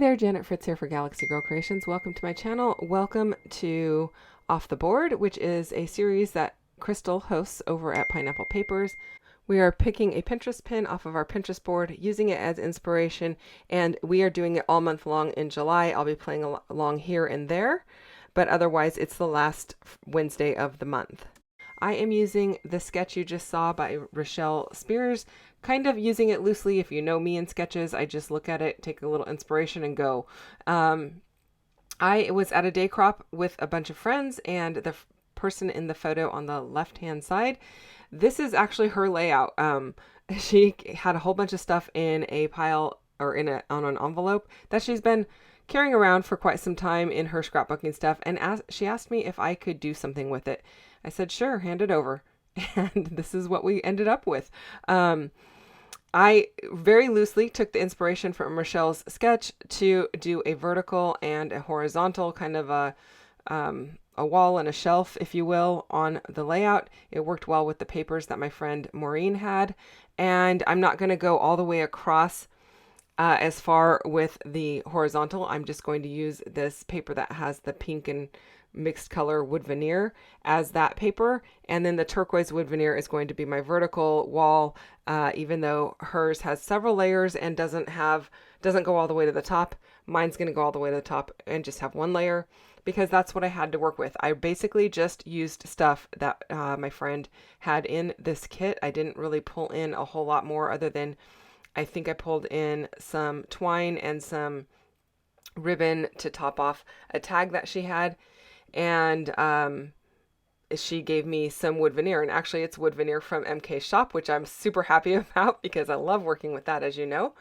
there, Janet Fritz here for Galaxy Girl Creations. Welcome to my channel. Welcome to Off the Board, which is a series that Crystal hosts over at Pineapple Papers. We are picking a Pinterest pin off of our Pinterest board, using it as inspiration, and we are doing it all month long in July. I'll be playing along here and there, but otherwise it's the last Wednesday of the month. I am using the sketch you just saw by Rochelle Spears, kind of using it loosely. If you know me in sketches, I just look at it, take a little inspiration, and go. I was at a day crop with a bunch of friends, and the person in the photo on the left-hand side, this is actually her layout. She had a whole bunch of stuff in a pile or on an envelope that she's been carrying around for quite some time in her scrapbooking stuff, and she asked me if I could do something with it. I said, sure, hand it over. And this is what we ended up with. I very loosely took the inspiration from Rochelle's sketch to do a vertical and a horizontal kind of a wall and a shelf, if you will, on the layout. It worked well with the papers that my friend Maureen had. And I'm not going to go all the way across as far with the horizontal. I'm just going to use this paper that has the pink and mixed color wood veneer as that paper, and then the turquoise wood veneer is going to be my vertical wall, even though hers has several layers and doesn't go all the way to the top. Mine's going to go all the way to the top and just have one layer, because that's what I had to work with. I basically just used stuff that my friend had in this kit. I didn't really pull in a whole lot more, other than I think I pulled in some twine and some ribbon to top off a tag that she had. And she gave me some wood veneer, and actually it's wood veneer from MK Shop, which I'm super happy about because I love working with that, as you know.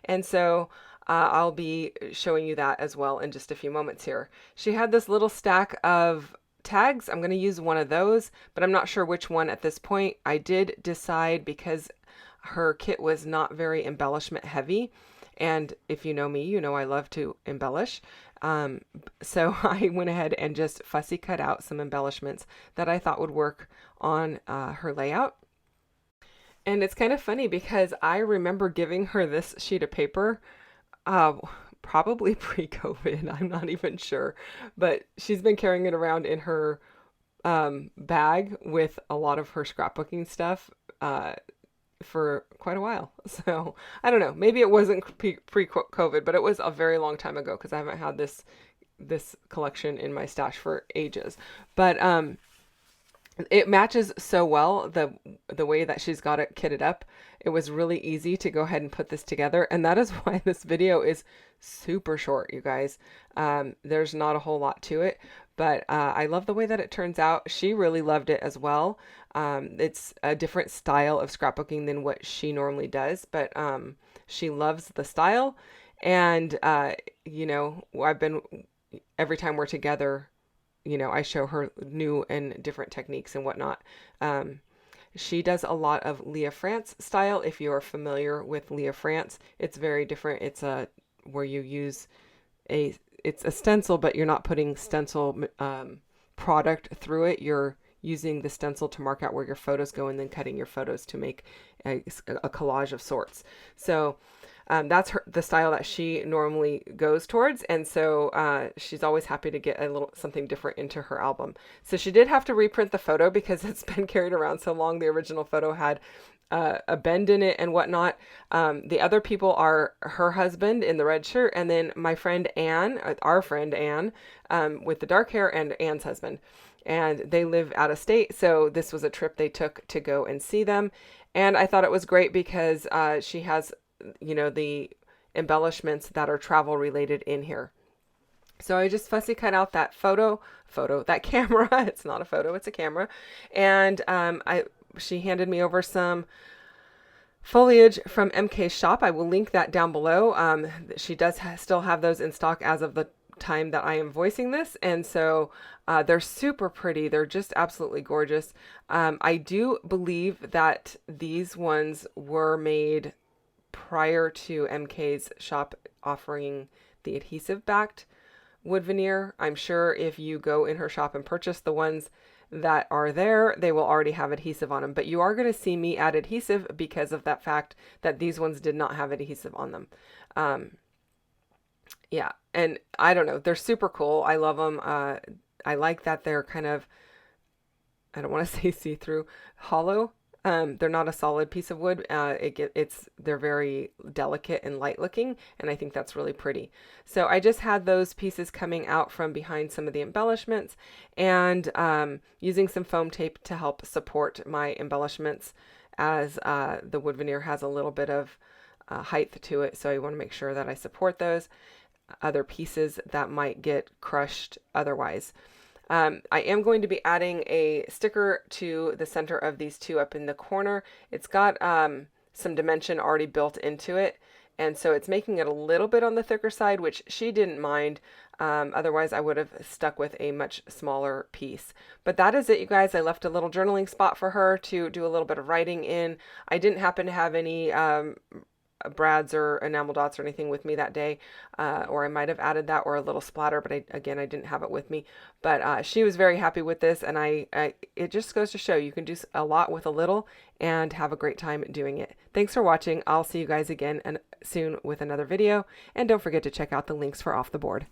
And so I'll be showing you that as well in just a few moments here. She had this little stack of tags. I'm going to use one of those, but I'm not sure which one at this point. I did decide, because her kit was not very embellishment heavy, and if you know me, you know I love to embellish. So I went ahead and just fussy cut out some embellishments that I thought would work on her layout. And it's kind of funny because I remember giving her this sheet of paper, probably pre-COVID, I'm not even sure, but she's been carrying it around in her bag with a lot of her scrapbooking stuff for quite a while. So I don't know, maybe it wasn't pre-COVID, but it was a very long time ago, because I haven't had this collection in my stash for ages. But it matches so well, the way that she's got it kitted up. It was really easy to go ahead and put this together, and that is why this video is super short, you guys. There's not a whole lot to it, but I love the way that it turns out. She really loved it as well. It's a different style of scrapbooking than what she normally does, but she loves the style. And you know, every time we're together, you know, I show her new and different techniques and whatnot. She does a lot of Leah France style. If you're familiar with Leah France, it's very different. It's where you use it's a stencil, but you're not putting stencil product through it. You're using the stencil to mark out where your photos go, and then cutting your photos to make a collage of sorts. So that's the style that she normally goes towards, and so she's always happy to get a little something different into her album. So she did have to reprint the photo because it's been carried around so long. The original photo had a bend in it and whatnot. The other people are her husband in the red shirt, and then my friend Anne, our friend Anne, with the dark hair, and Anne's husband. And they live out of state, so this was a trip they took to go and see them. And I thought it was great because she has, you know, the embellishments that are travel related in here. So I just fussy cut out that that camera. It's not a photo, it's a camera. And she handed me over some foliage from MK Shop. I will link that down below. She does still have those in stock as of the time that I am voicing this, and so they're super pretty. They're just absolutely gorgeous. I do believe that these ones were made prior to MK's shop offering the adhesive backed wood veneer. I'm sure if you go in her shop and purchase the ones that are there, they will already have adhesive on them, but you are going to see me add adhesive because of that fact that these ones did not have adhesive on them. Yeah, and I don't know, they're super cool. I love them. I like that they're kind of, I don't want to say see-through, hollow. They're not a solid piece of wood. They're very delicate and light looking, and I think that's really pretty. So I just had those pieces coming out from behind some of the embellishments, and using some foam tape to help support my embellishments, as the wood veneer has a little bit of height to it. So I want to make sure that I support those other pieces that might get crushed otherwise. I am going to be adding a sticker to the center of these two up in the corner. It's got some dimension already built into it, and so it's making it a little bit on the thicker side, which she didn't mind. Otherwise, I would have stuck with a much smaller piece. But that is it, you guys. I left a little journaling spot for her to do a little bit of writing in. I didn't happen to have any brads or enamel dots or anything with me that day, or I might have added that or a little splatter, but I didn't have it with me. But she was very happy with this, and it just goes to show you can do a lot with a little and have a great time doing it. Thanks for watching. I'll see you guys again and soon with another video, and don't forget to check out the links for Off the Board.